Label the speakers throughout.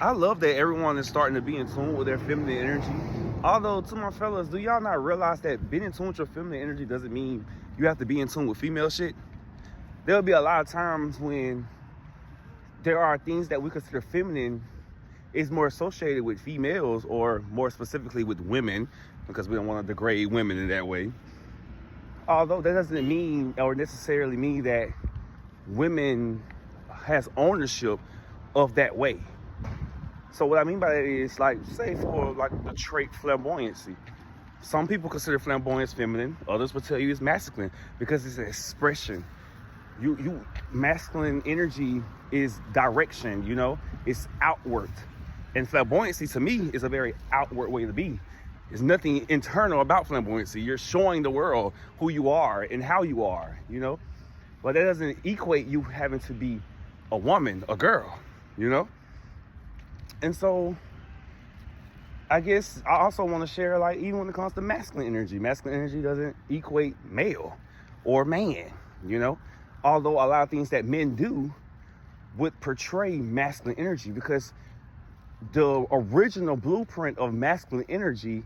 Speaker 1: I love that everyone is starting to be in tune with their feminine energy. Although, to my fellas, do y'all not realize that being in tune with your feminine energy doesn't mean you have to be in tune with female shit? There'll be a lot of times when there are things that we consider feminine is more associated with females, or more specifically with women, because we don't want to degrade women in that way. Although that doesn't mean or necessarily mean that women has ownership of that way. So what I mean by that is, like, say for like the trait flamboyancy. Some people consider flamboyance feminine, others will tell you it's masculine because it's an expression. You masculine energy is direction, you know, it's outward. And flamboyancy to me is a very outward way to be. There's nothing internal about flamboyancy. You're showing the world who you are and how you are, you know. But that doesn't equate you having to be a woman, a girl, you know. And so I guess I also want to share, like, even when it comes to masculine energy doesn't equate male or man, you know. Although a lot of things that men do would portray masculine energy, because the original blueprint of masculine energy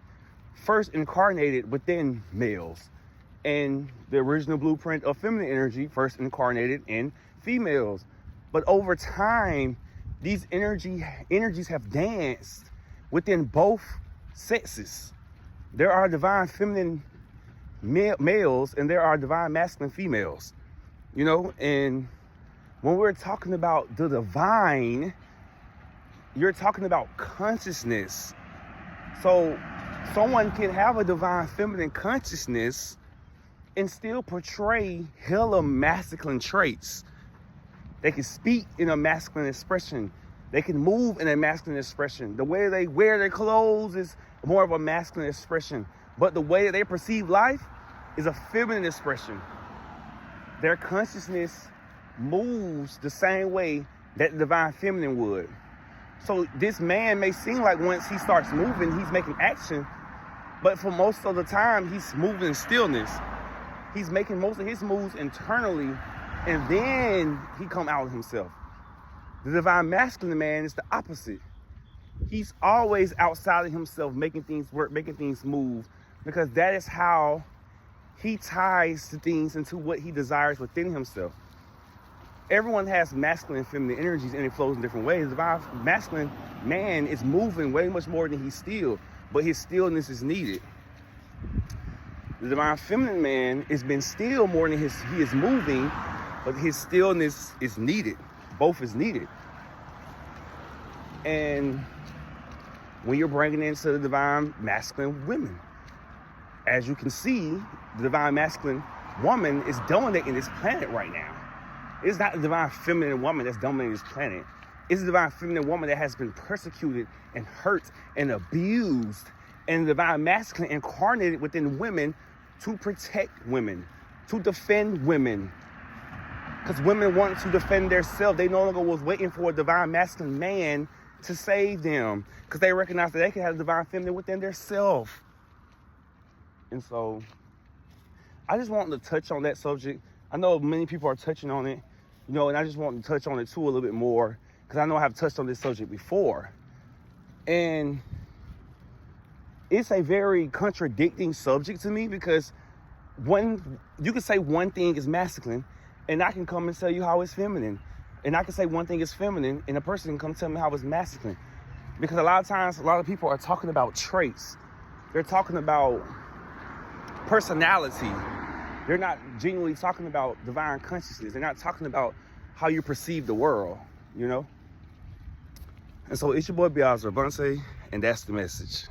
Speaker 1: first incarnated within males, and the original blueprint of feminine energy first incarnated in females. But over time, these energies have danced within both sexes. There are divine feminine males and there are divine masculine females, you know. And when we're talking about the divine, you're talking about consciousness. So someone can have a divine feminine consciousness and still portray hella masculine traits. They can speak in a masculine expression. They can move in a masculine expression. The way they wear their clothes is more of a masculine expression. But the way that they perceive life is a feminine expression. Their consciousness moves the same way that the divine feminine would. So this man may seem like once he starts moving, he's making action. But for most of the time, he's moving in stillness. He's making most of his moves internally, and then he come out of himself. The divine masculine man is the opposite. He's always outside of himself, making things work, making things move, because that is how he ties the things into what he desires within himself. Everyone has masculine and feminine energies, and it flows in different ways. The divine masculine man is moving way much more than he's still, but his stillness is needed. The divine feminine man has been still more than he is moving, but his stillness is needed. Both is needed. And when you're bringing into the divine masculine women, as you can see, the divine masculine woman is dominating this planet right now. It's not the divine feminine woman that's dominating this planet. It's the divine feminine woman that has been persecuted and hurt and abused, and the divine masculine incarnated within women to protect women, to defend women. Because women wanted to defend themselves. They no longer was waiting for a divine masculine man to save them, because they recognized that they could have a divine feminine within themselves. And so I just wanted to touch on that subject. I know many people are touching on it, you know, and I just wanted to touch on it too a little bit more, because I know I have touched on this subject before. And it's a very contradicting subject to me, because you can say one thing is masculine, and I can come and tell you how it's feminine. And I can say one thing is feminine, and a person can come tell me how it's masculine. Because a lot of times, a lot of people are talking about traits. They're talking about personality. They're not genuinely talking about divine consciousness. They're not talking about how you perceive the world, you know? And so it's your boy Biazza Avante, and that's the message.